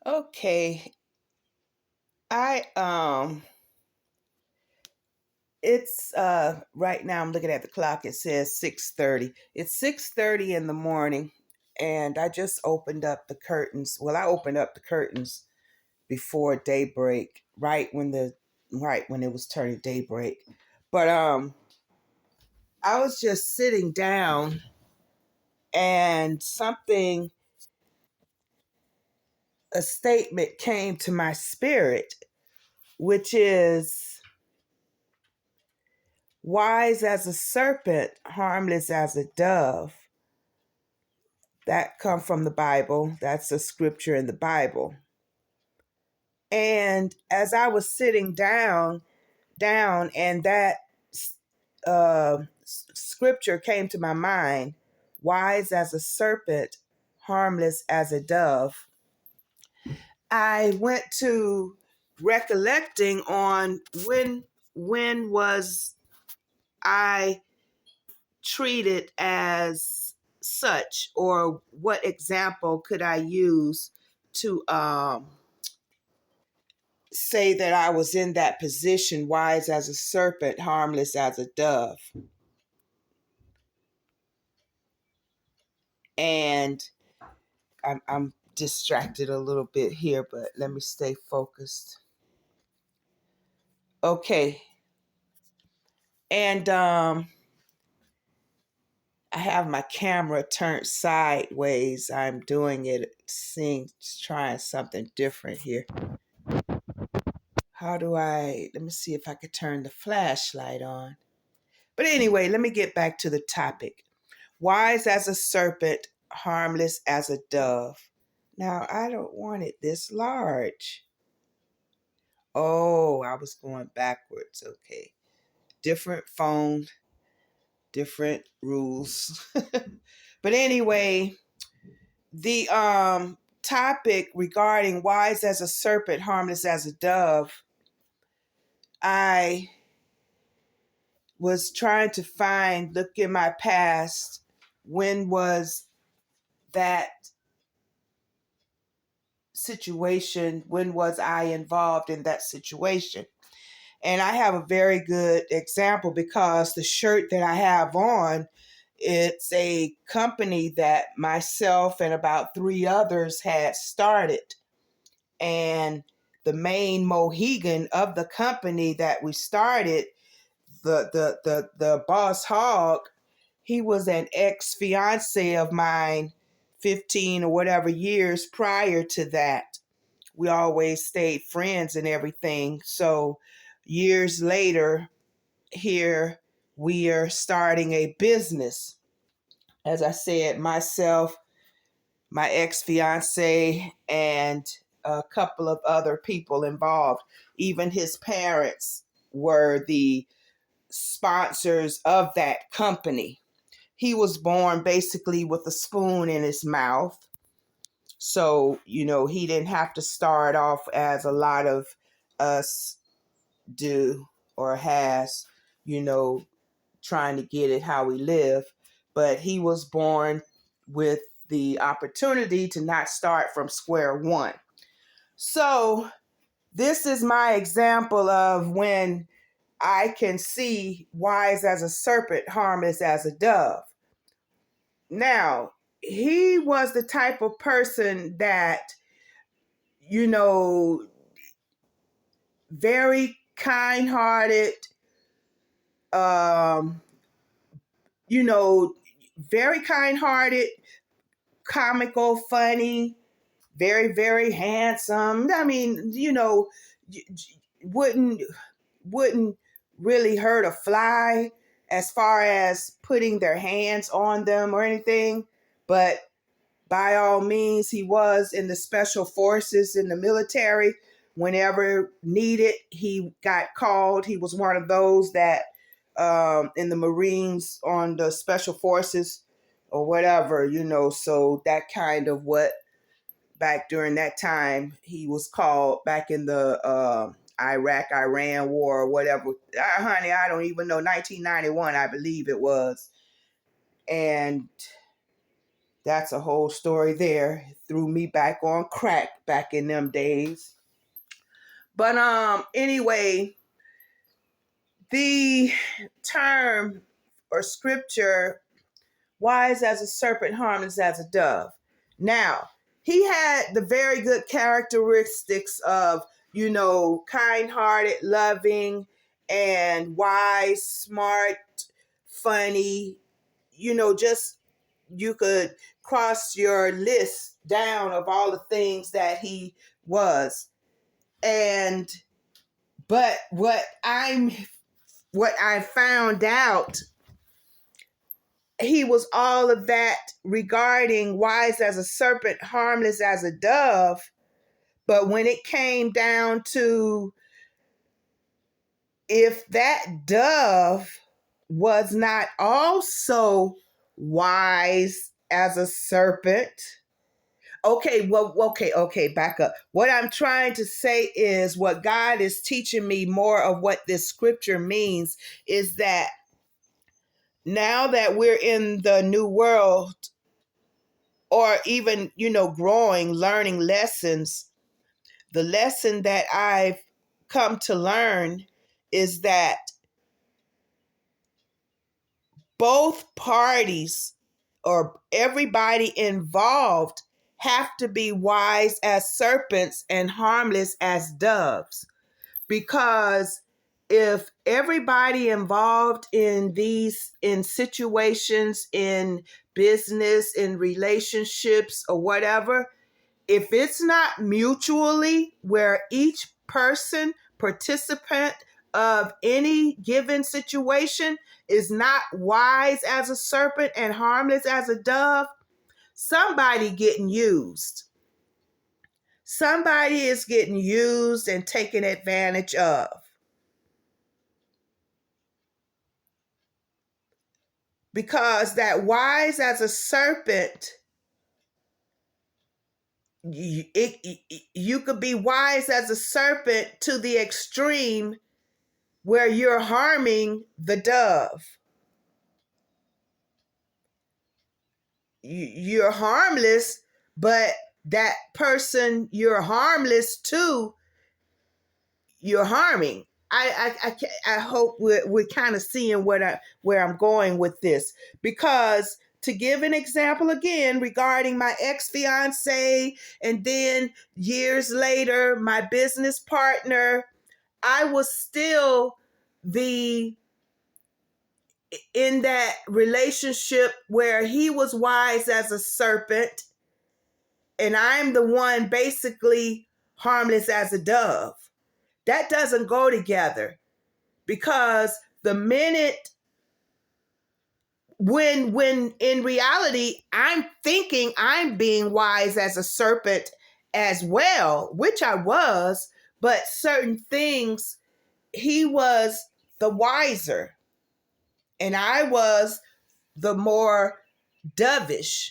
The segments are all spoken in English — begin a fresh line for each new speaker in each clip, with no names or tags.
Okay. I it's right now I'm looking at the clock. It says 6:30. It's 6:30 in the morning and I just opened up the curtains. Well, I opened up the curtains before daybreak, right when it was turning daybreak. But I was just sitting down and a statement came to my spirit, which is wise as a serpent, harmless as a dove. That come from the Bible. That's a scripture in the Bible. And as I was sitting down, and that scripture came to my mind, wise as a serpent, harmless as a dove. I went to recollecting on when was I treated as such, or what example could I use to say that I was in that position, wise as a serpent, harmless as a dove. And I'm distracted a little bit here, but let me stay focused. Okay. And I have my camera turned sideways. I'm doing it, trying something different here. Let me see if I could turn the flashlight on. But anyway, let me get back to the topic. Wise as a serpent, harmless as a dove. Now, I don't want it this large. Oh, I was going backwards. Okay. Different phone, different rules. But anyway, the topic regarding wise as a serpent, harmless as a dove, I was trying to look in my past, when was that situation? When was I involved in that situation? And I have a very good example because the shirt that I have on, it's a company that myself and about three others had started. And the main Mohegan of the company that we started, the boss hog, he was an ex-fiance of mine 15 or whatever years prior to that. We always stayed friends and everything. So years later, here we are starting a business. As I said, myself, my ex-fiance, and a couple of other people involved. Even his parents were the sponsors of that company. He was born basically with a spoon in his mouth. So, he didn't have to start off as a lot of us do or has, you know, trying to get it how we live. But he was born with the opportunity to not start from square one. So, this is my example of when I can see wise as a serpent, harmless as a dove. Now, he was the type of person that, you know, very kind-hearted, um, very kind-hearted, comical, funny, very, very handsome. I mean, wouldn't wouldn't really hurt a fly as far as putting their hands on them or anything. But by all means, he was in the special forces in the military. Whenever needed, he got called. He was one of those that in the Marines on the special forces or whatever, so that kind of what back during that time he was called back in the Iraq-Iran war or whatever. Honey, I don't even know. 1991, I believe it was. And That's a whole story there. It threw me back on crack back in them days. But anyway, the term or scripture, wise as a serpent, harmless as a dove. Now, he had the very good characteristics of, kind-hearted, loving, and wise, smart, funny, just you could cross your list down of all the things that he was. And but what I found out, he was all of that regarding wise as a serpent, harmless as a dove. But when it came down to if that dove was not also wise as a serpent. Okay, back up. What I'm trying to say is what God is teaching me more of what this scripture means is that now that we're in the new world, or even, growing, learning lessons, the lesson that I've come to learn is that both parties or everybody involved have to be wise as serpents and harmless as doves. Because if everybody involved in situations, in business, in relationships or whatever, if it's not mutually where each person, participant of any given situation is not wise as a serpent and harmless as a dove, somebody getting used. Somebody is getting used and taken advantage of. Because that wise as a serpent, you could be wise as a serpent to the extreme where you're harming the dove. You're harmless, but that person you're harmless to, you're harming. I hope we're kind of seeing where I'm going with this. Because to give an example again regarding my ex-fiance, and then years later, my business partner, I was still in that relationship where he was wise as a serpent and I'm the one basically harmless as a dove. That doesn't go together, because the minute when in reality I'm thinking I'm being wise as a serpent as well, which I was, but certain things he was the wiser and I was the more dovish.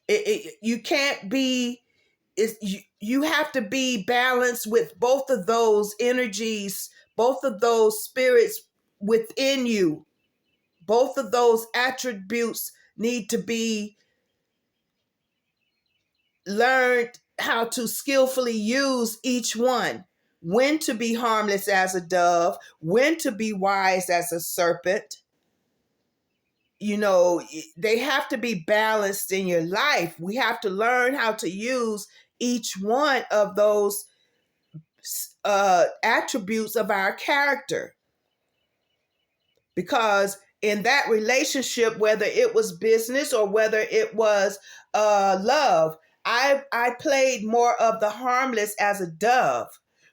You can't be, you have to be balanced with both of those energies, both of those spirits within you. Both of those attributes need to be learned how to skillfully use each one. When to be harmless as a dove, when to be wise as a serpent. They have to be balanced in your life. We have to learn how to use each one of those attributes of our character. Because in that relationship, whether it was business or whether it was love, I played more of the harmless as a dove.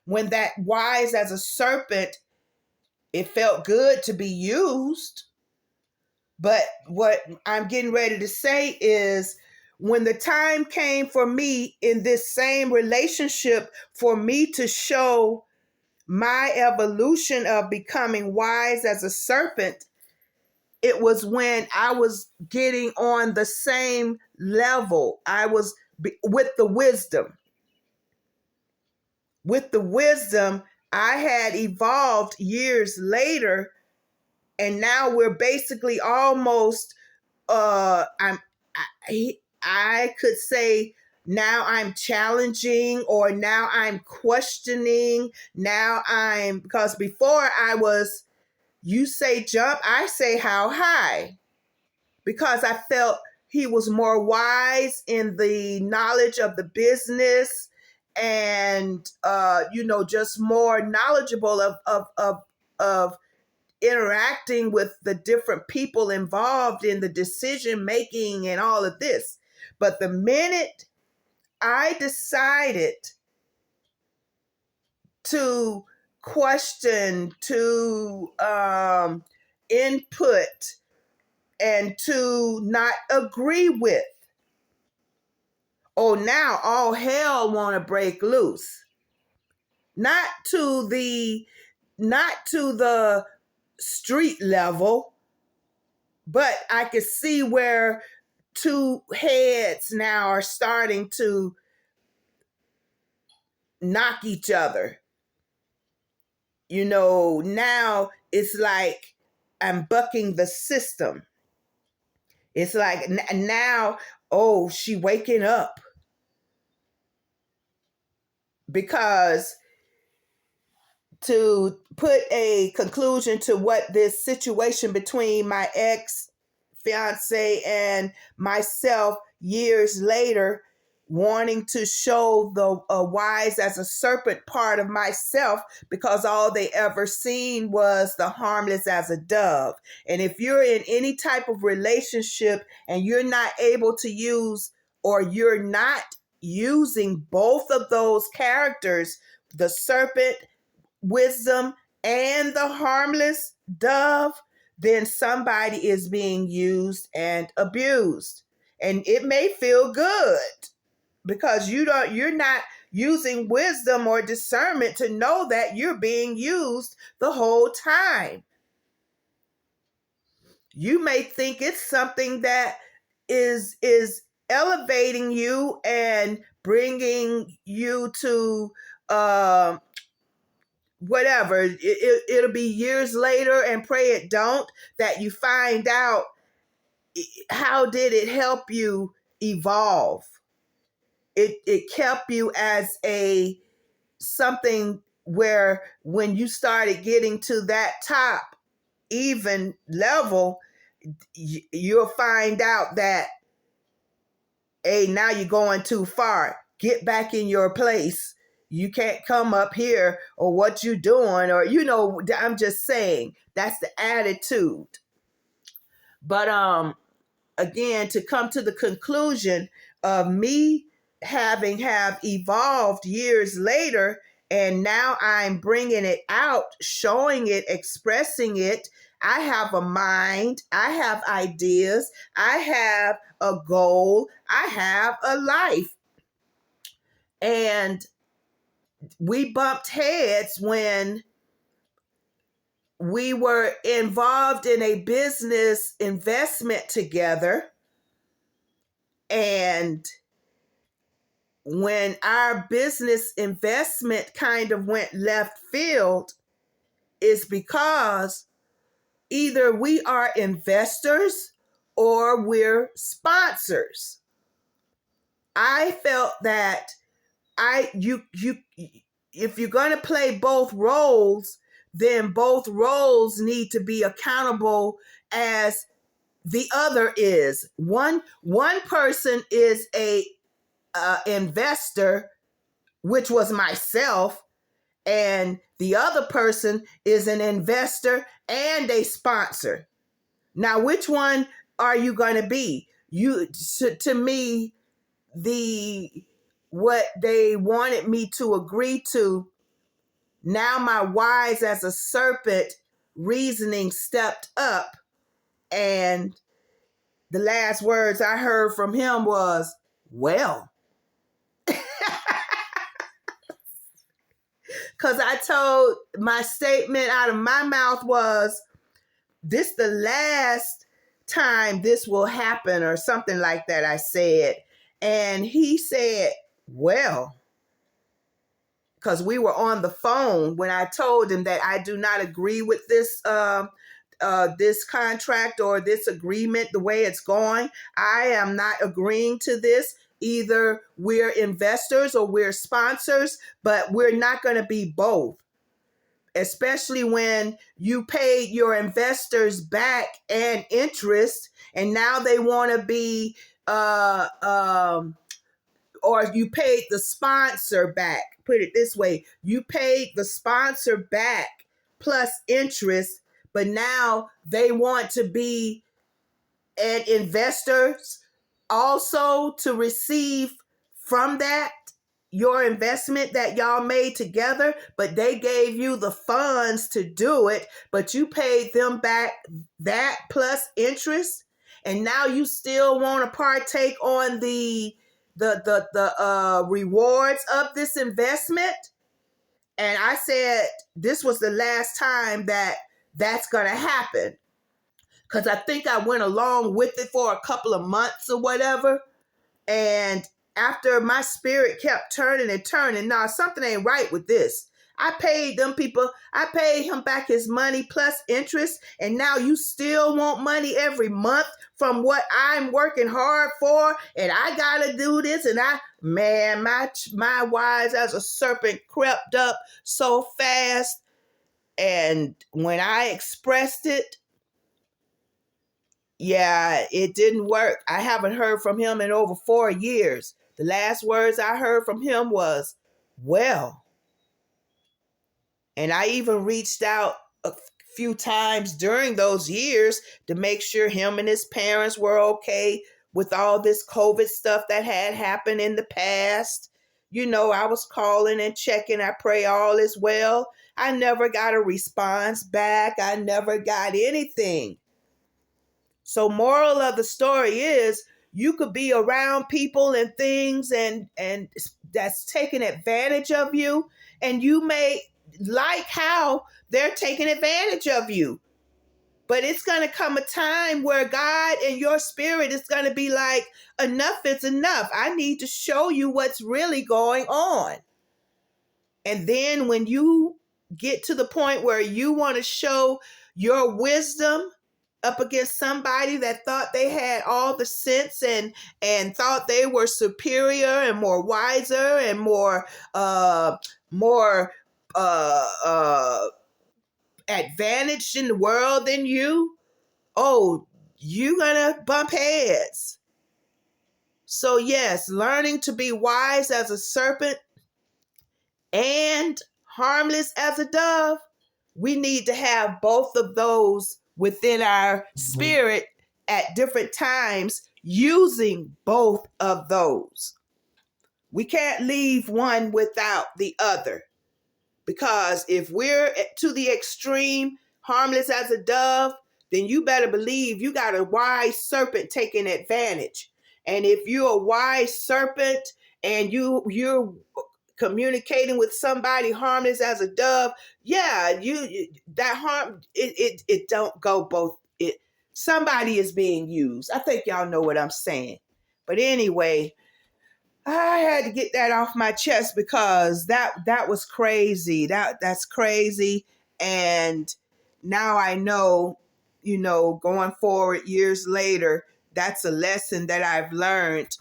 When that wise as a serpent, it felt good to be used. But what I'm getting ready to say is, when the time came for me in this same relationship for me to show my evolution of becoming wise as a serpent, it was when I was getting on the same level. I was with the wisdom. With the wisdom, I had evolved years later, and now we're basically almost I could say now I'm challenging, or now I'm questioning. Because before I was, you say jump, I say how high, because I felt he was more wise in the knowledge of the business, and just more knowledgeable of interacting with the different people involved in the decision making and all of this. But the minute I decided to question, to input, and to not agree with, oh, now all hell want to break loose. Not to the street level, but I could see where two heads now are starting to knock each other. Now it's like I'm bucking the system. It's like now, oh, she waking up. Because to put a conclusion to what this situation between my ex fiance and myself years later, wanting to show the wise as a serpent part of myself, because all they ever seen was the harmless as a dove. And if you're in any type of relationship and you're not able to use, or you're not using both of those characters, the serpent, wisdom, and the harmless dove, then somebody is being used and abused. And it may feel good because you're not using wisdom or discernment to know that you're being used the whole time. You may think it's something that is elevating you and bringing you to whatever. It'll be years later, and pray it don't, that you find out how did it help you evolve. It kept you as a something where when you started getting to that top even level, you'll find out that, hey, now you're going too far. Get back in your place. You can't come up here, or what you doing, or I'm just saying that's the attitude. But again, to come to the conclusion of me have evolved years later, and now I'm bringing it out, showing it, expressing it. I have a mind, I have ideas, I have a goal, I have a life. And we bumped heads when we were involved in a business investment together. And when our business investment kind of went left field, is because either we are investors or we're sponsors. I felt that if you're going to play both roles, then both roles need to be accountable as the other is. One person is a investor, which was myself, and the other person is an investor and a sponsor. Now, which one are you going to be? To me, what they wanted me to agree to, now my wise as a serpent reasoning stepped up, and the last words I heard from him was, well. Because I told, my statement out of my mouth was, this the last time this will happen, or something like that, I said. And he said, well, because we were on the phone when I told him that I do not agree with this this contract or this agreement the way it's going. I am not agreeing to this. Either we're investors or we're sponsors, but we're not going to be both, especially when you paid your investors back and interest, and now they want to be or you paid the sponsor back. Put it this way, you paid the sponsor back plus interest, but now they want to be an investor also to receive from that your investment that y'all made together, but they gave you the funds to do it, but you paid them back that plus interest, and now you still want to partake on the rewards of this investment. And I said this was the last time that that's going to happen, because I think I went along with it for a couple of months or whatever. And after my spirit kept turning and turning, nah, something ain't right with this. I paid them people, I paid him back his money plus interest, and now you still want money every month from what I'm working hard for, and I gotta do this, and my wise as a serpent crept up so fast, and when I expressed it, yeah, it didn't work. I haven't heard from him in over 4 years. The last words I heard from him was, well. And I even reached out a few times during those years to make sure him and his parents were okay with all this COVID stuff that had happened in the past. You know, I was calling and checking. I pray all is well. I never got a response back. I never got anything. So moral of the story is, you could be around people and things and that's taking advantage of you, and you may like how they're taking advantage of you. But it's going to come a time where God and your spirit is going to be like, enough is enough. I need to show you what's really going on. And then when you get to the point where you want to show your wisdom up against somebody that thought they had all the sense and thought they were superior and more wiser and more advantaged in the world than you, oh, you're gonna bump heads. So yes, learning to be wise as a serpent and harmless as a dove, we need to have both of those within our spirit at different times, using both of those. We can't leave one without the other, because if we're to the extreme, harmless as a dove, then you better believe you got a wise serpent taking advantage. And if you're a wise serpent and you're communicating with somebody harmless as a dove, yeah, you that harm it don't go both. It somebody is being used. I think y'all know what I'm saying. But anyway, I had to get that off my chest, because that was crazy. That's crazy. And now I know, going forward years later, that's a lesson that I've learned,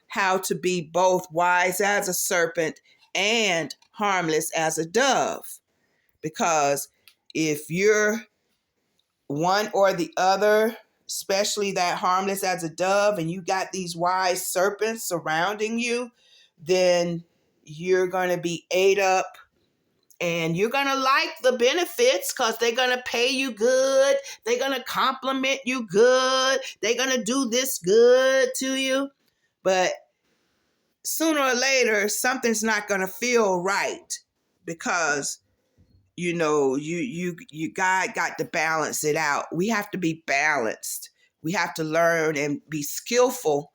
how to be both wise as a serpent and harmless as a dove. Because if you're one or the other, especially that harmless as a dove, and you got these wise serpents surrounding you, then you're going to be ate up, and you're going to like the benefits because they're going to pay you good. They're going to compliment you good. They're going to do this good to you. But sooner or later, something's not going to feel right, because you God got to balance it out. We have to be balanced. We have to learn and be skillful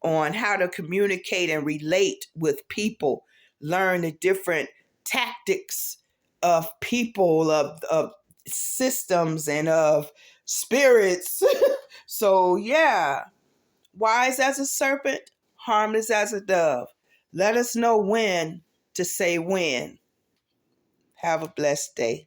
on how to communicate and relate with people. Learn the different tactics of people, of systems, and of spirits. So yeah, wise as a serpent, harmless as a dove. Let us know when to say when. Have a blessed day.